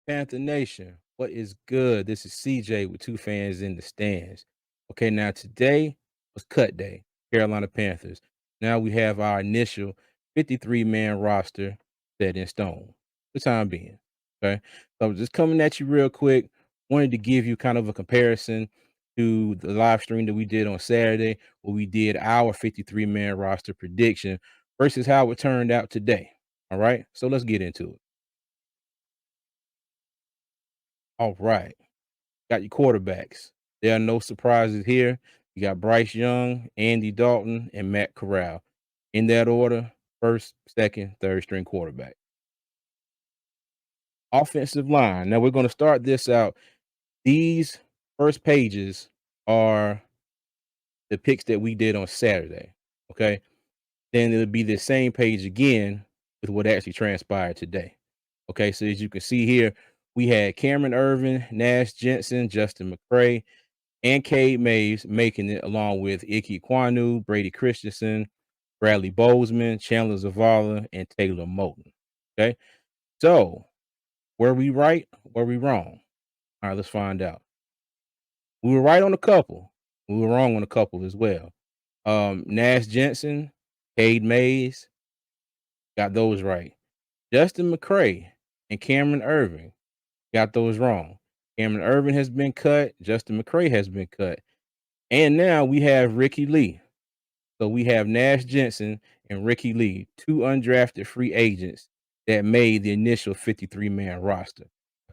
Panther Nation, what is good? This is CJ with two fans in the stands. Okay, now today was cut day, Carolina Panthers. Now we have our initial 53-man roster set in stone for the time being. Okay, so just coming at you real quick. Wanted to give you kind of a comparison to the live stream that we did on Saturday, where we did our 53-man roster prediction versus how it turned out today. All right, so let's get into it. All right. Got your quarterbacks. There are no surprises here. You got Bryce Young, Andy Dalton, and Matt Corral. In that order, first, second, third string quarterback. Offensive line. Now we're going to start this out. These first pages are the picks that we did on Saturday. Okay. Then it'll be the same page again with what actually transpired today. Okay. So as you can see here, we had Cameron Irvin, Nash Jensen, Justin McCray, and Cade Mays making it along with Ike Kwanu, Brady Christensen, Bradley Bozeman, Chandler Zavala, and Taylor Moton. Okay. So were we right? Were we wrong? All right, let's find out. We were right on a couple. We were wrong on a couple as well. Nash Jensen, Cade Mays, got those right. Justin McCray and Cameron Irving got those wrong. Cameron Irving has been cut. Justin McCray has been cut. And now we have Ricky Lee. So we have Nash Jensen and Ricky Lee, two undrafted free agents that made the initial 53-man roster.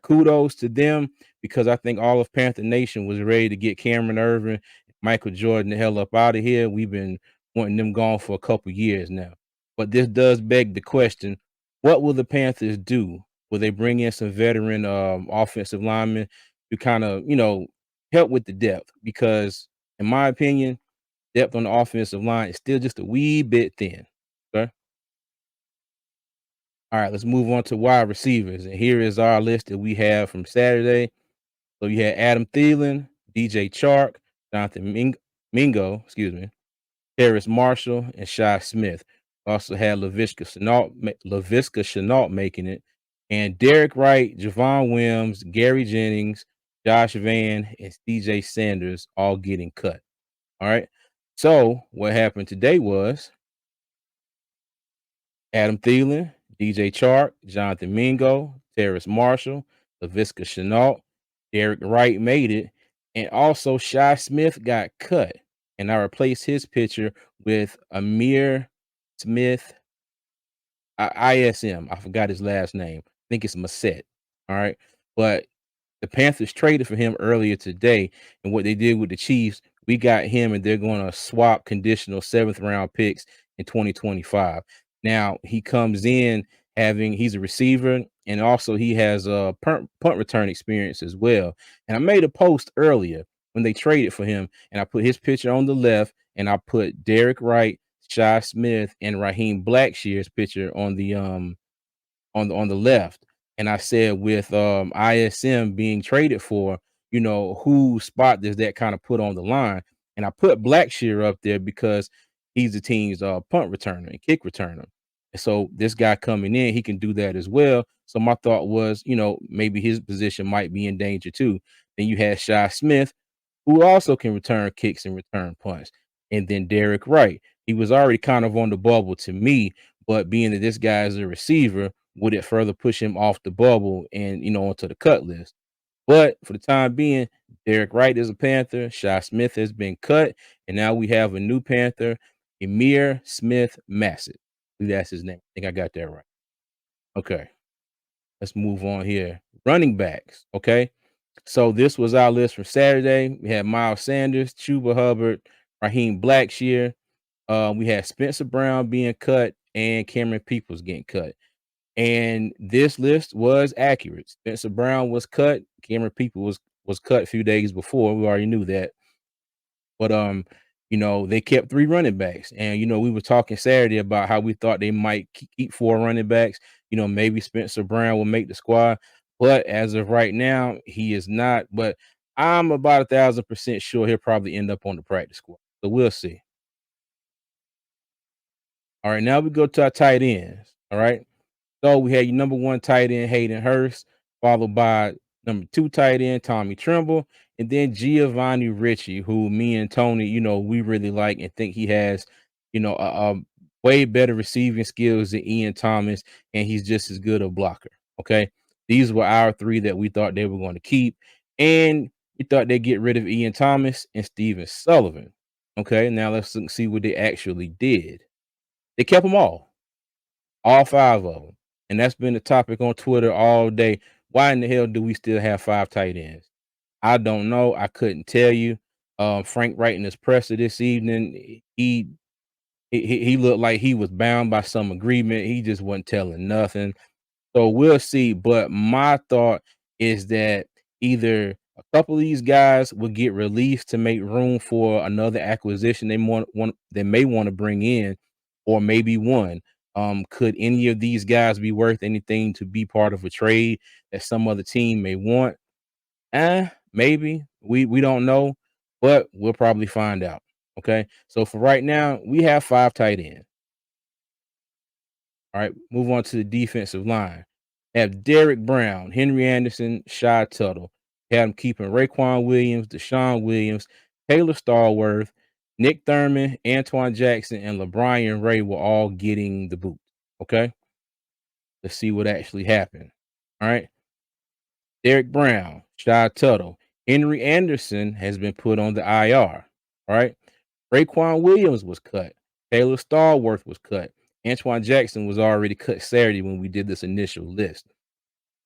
Kudos to them because I think all of Panther Nation was ready to get Cameron Irvin, Michael Jordan the hell up out of here. We've been wanting them gone for a couple years now. But this does beg the question, what will the Panthers do? Will they bring in some veteran offensive linemen to kind of, help with the depth? Because in my opinion, depth on the offensive line is still just a wee bit thin. Okay. All right, let's move on to wide receivers. And here is our list that we have from Saturday. So you had Adam Thielen, DJ Chark, Jonathan Mingo, excuse me, Harris Marshall, and Shy Smith. Also had LaVisca Chenault making it, and Derek Wright, Javon Wims, Gary Jennings, Josh Van, and CJ Sanders all getting cut. All right. So what happened today was Adam Thielen, DJ Chark, Jonathan Mingo, Terrace Marshall, LaVisca Chenault, Derek Wright made it, and also Shy Smith got cut. And I replaced his pitcher with Amir Smith, ISM. I forgot his last name. I think it's Massett. All right. But the Panthers traded for him earlier today. And what they did with the Chiefs, we got him and they're going to swap conditional seventh round picks in 2025. Now he comes in he's a receiver and also he has a punt return experience as well. And I made a post earlier when they traded for him and I put his picture on the left and I put Derek Wright, Shy Smith, and Raheem Blackshear's picture on the left. And I said with ISM being traded for, whose spot does that kind of put on the line? And I put Blackshear up there because he's the team's punt returner and kick returner. And so this guy coming in, he can do that as well. So my thought was, maybe his position might be in danger too. Then you had Shy Smith, who also can return kicks and return punts. And then Derek Wright. He was already kind of on the bubble to me, but being that this guy is a receiver, would it further push him off the bubble and onto the cut list? But for the time being, Derek Wright is a Panther. Shy Smith has been cut, and now we have a new Panther, Amir Smith Massett. I believe that's his name. I think I got that right. Okay, let's move on here. Running backs. Okay, so this was our list for Saturday. We had Miles Sanders, Chuba Hubbard, Raheem Blackshear. We had Spencer Brown being cut and Cameron Peoples getting cut. And this list was accurate. Spencer Brown was cut. Cameron Peoples was cut a few days before. We already knew that. But they kept three running backs. And we were talking Saturday about how we thought they might keep four running backs. Maybe Spencer Brown will make the squad. But as of right now, he is not. But I'm about 1,000% sure he'll probably end up on the practice squad. So we'll see. All right, now we go to our tight ends. All right. So we had your number one tight end, Hayden Hurst. followed by number 2 tight end, Tommy Tremble, and then Giovanni Ritchie, who me and Tony, we really like and think he has, way better receiving skills than Ian Thomas, and he's just as good a blocker. Okay. These were our 3 that we thought they were going to keep. And we thought they'd get rid of Ian Thomas and Steven Sullivan. Okay. Now let's see what they actually did. They kept them all 5 of them. And that's been the topic on Twitter all day. Why in the hell do we still have 5 tight ends? I don't know. I couldn't tell you. Frank Wright in his presser this evening, he looked like he was bound by some agreement. He just wasn't telling nothing. So we'll see. But my thought is that either a couple of these guys will get released to make room for another acquisition they may want to bring in, or maybe one. Could any of these guys be worth anything to be part of a trade that some other team may want? Maybe. We don't know, but we'll probably find out. Okay. So for right now, we have 5 tight ends. All right, move on to the defensive line. Have Derek Brown, Henry Anderson, Shy Tuttle. Have them keeping Raekwon Williams, Deshaun Williams, Taylor Stallworth, Nick Thurman, Antoine Jackson, and LeBron Ray were all getting the boot. Okay, let's see what actually happened. All right, Derek Brown, Shy Tuttle, Henry Anderson has been put on the IR. All right, Raekwon Williams was cut. Taylor Stallworth was cut. Antoine Jackson was already cut Saturday when we did this initial list.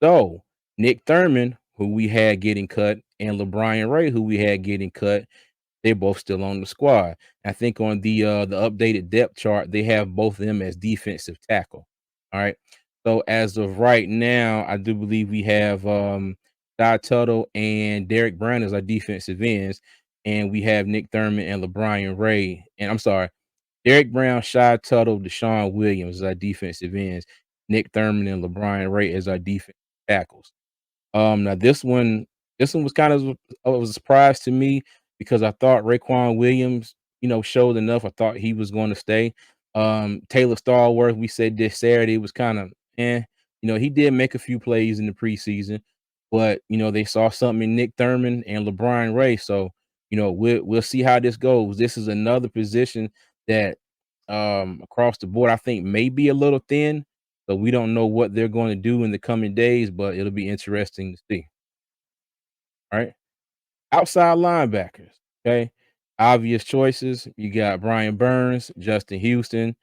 So Nick Thurman, who we had getting cut, and LeBron Ray, who we had getting cut, they're both still on the squad. I think on the updated depth chart, they have both of them as defensive tackle. All right. So as of right now, I do believe we have Dot Tuttle and Derek Brown as our defensive ends, and we have Nick Thurman and LeBron Ray. And I'm sorry, Derek Brown, Shy Tuttle, Deshaun Williams as our defensive ends, Nick Thurman and LeBron Ray as our defensive tackles. Now this one was kind of was a surprise to me because I thought Raekwon Williams, showed enough. I thought he was going to stay. Taylor Stallworth, we said this Saturday was kind of he did make a few plays in the preseason, but they saw something in Nick Thurman and LeBron Ray. So, we'll see how this goes. This is another position that across the board, I think may be a little thin. So we don't know what they're going to do in the coming days, but it'll be interesting to see. All right. Outside linebackers. Okay. Obvious choices. You got Brian Burns, Justin Houston,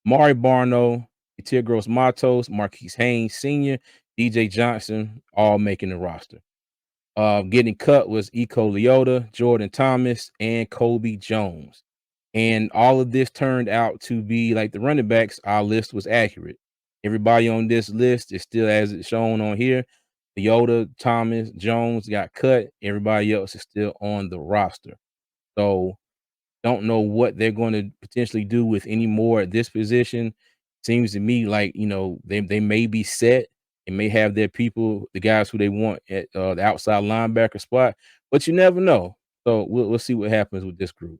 Mari Barno, Tigros Matos, Marquise Haynes Sr., DJ Johnson, all making the roster. Getting cut was Eco Leota, Jordan Thomas, and Kobe Jones. And all of this turned out to be like the running backs. Our list was accurate. Everybody on this list is still as it's shown on here. Leota, Thomas, Jones got cut. Everybody else is still on the roster. So don't know what they're going to potentially do with any more at this position. Seems to me like they may be set and may have their people, the guys who they want at the outside linebacker spot, but you never know. So we'll see what happens with this group.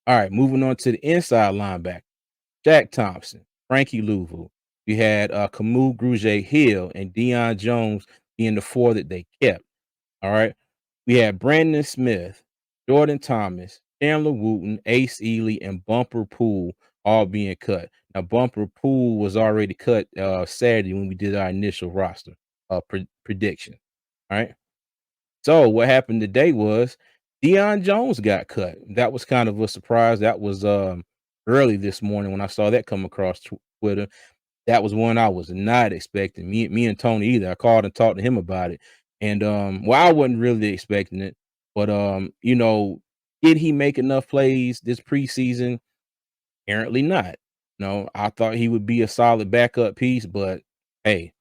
All right, moving on to the inside linebacker, Jack Thompson, Frankie Louvu. We had Camus Grugier Hill and Deion Jones being the 4 that they kept. All right. We had Brandon Smith, Jordan Thomas, Chandler Wooten, Ace Ely, and Bumper Pool all being cut. Now, Bumper Pool was already cut Saturday when we did our initial roster prediction. All right. So what happened today was Deion Jones got cut. That was kind of a surprise. That was early this morning when I saw that come across Twitter. That was one I was not expecting. Me and Tony either. I called and talked to him about it. And well, I wasn't really expecting it. But did he make enough plays this preseason? Apparently not. No, I thought he would be a solid backup piece, but hey,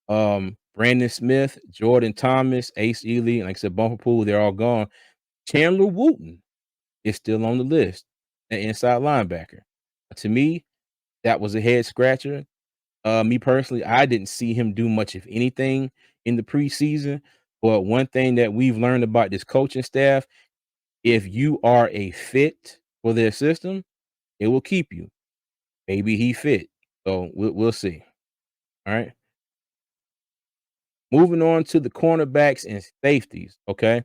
Brandon Smith, Jordan Thomas, Ace Ely, and like I said, Bumper Pool, they're all gone. Chandler Wooten is still on the list, an inside linebacker. To me, that was a head scratcher. Me personally, I didn't see him do much of anything in the preseason. But one thing that we've learned about this coaching staff, if you are a fit for their system, it will keep you. Maybe he fit. So we'll see. All right. Moving on to the cornerbacks and safeties. Okay.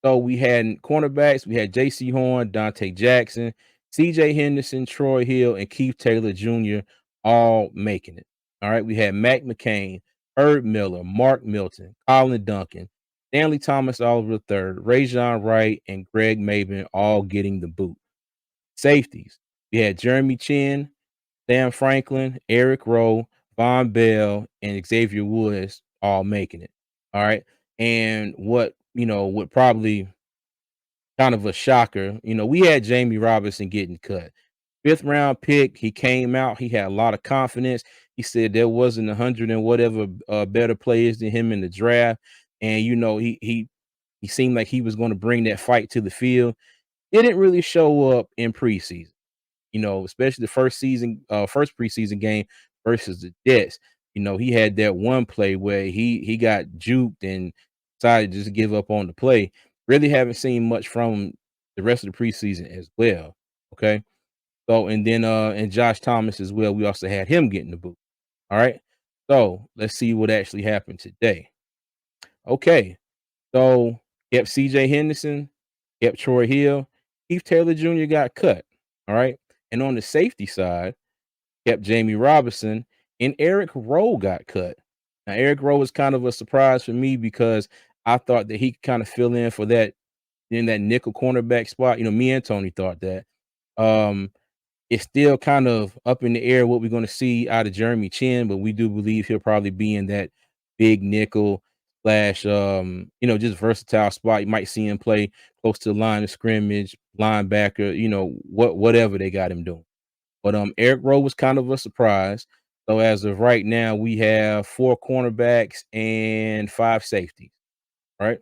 So we had cornerbacks, we had J.C. Horn, Dante Jackson, C.J. Henderson, Troy Hill, and Keith Taylor Jr. all making it. All right. We had Mac McCain, Herb Miller, Mark Milton, Colin Duncan, Stanley Thomas Oliver III, Rajon Wright, and Greg Maben all getting the boot. Safeties. We had Jeremy Chin, Sam Franklin, Eric Rowe, Von Bell, and Xavier Woods all making it. All right. And what probably kind of a shocker, we had Jamie Robinson getting cut. Fifth round pick. He came out. He had a lot of confidence. He said there wasn't 100 and whatever better players than him in the draft. And he seemed like he was going to bring that fight to the field. Didn't really show up in preseason, especially the first preseason game versus the Jets. He had that one play where he got juked and decided to just give up on the play. Really haven't seen much from the rest of the preseason as well. Okay. So and Josh Thomas as well. We also had him getting the boot. All right. So let's see what actually happened today. Okay. So kept CJ Henderson, kept Troy Hill, Keith Taylor Jr. got cut. All right. And on the safety side, kept Jamie Robinson, and Eric Rowe got cut. Now, Eric Rowe was kind of a surprise for me because I thought that he could kind of fill in for that in that nickel cornerback spot. Me and Tony thought that. Um, it's still kind of up in the air what we're going to see out of Jeremy Chin, but we do believe he'll probably be in that big nickel slash, just versatile spot. You might see him play close to the line of scrimmage, linebacker, whatever they got him doing. But Eric Rowe was kind of a surprise. So as of right now, we have 4 cornerbacks and 5 safeties, right?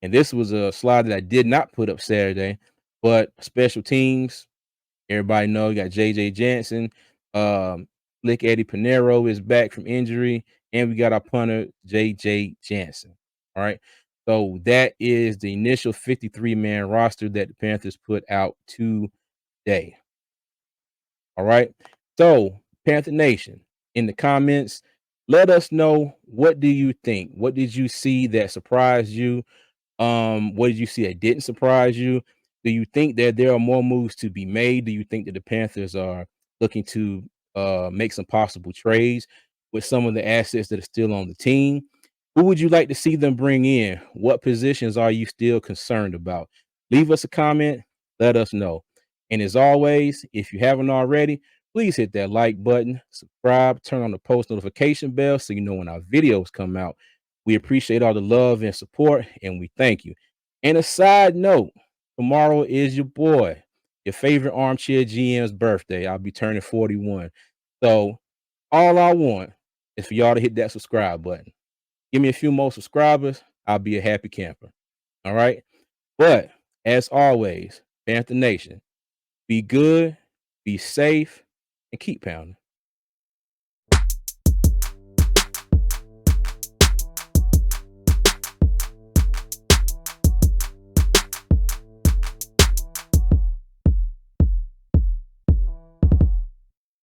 And this was a slide that I did not put up Saturday, but special teams. Everybody know you got JJ Jansen. Lick Eddie Pinero is back from injury, and we got our punter JJ Jansen. All right. So that is the initial 53-man roster that the Panthers put out today. All right. So, Panther Nation, in the comments, let us know, what do you think? What did you see that surprised you? What did you see that didn't surprise you? Do you think that there are more moves to be made? Do you think that the Panthers are looking to make some possible trades with some of the assets that are still on the team? Who would you like to see them bring in? What positions are you still concerned about? Leave us a comment. Let us know. And as always, if you haven't already, please hit that like button, subscribe, turn on the post notification bell so you know when our videos come out. We appreciate all the love and support, and we thank you. And a side note, tomorrow is your favorite armchair GM's birthday. I'll be turning 41. So all I want is for y'all to hit that subscribe button. Give me a few more subscribers. I'll be a happy camper. All right. But as always, Panther Nation, be good, be safe, and keep pounding.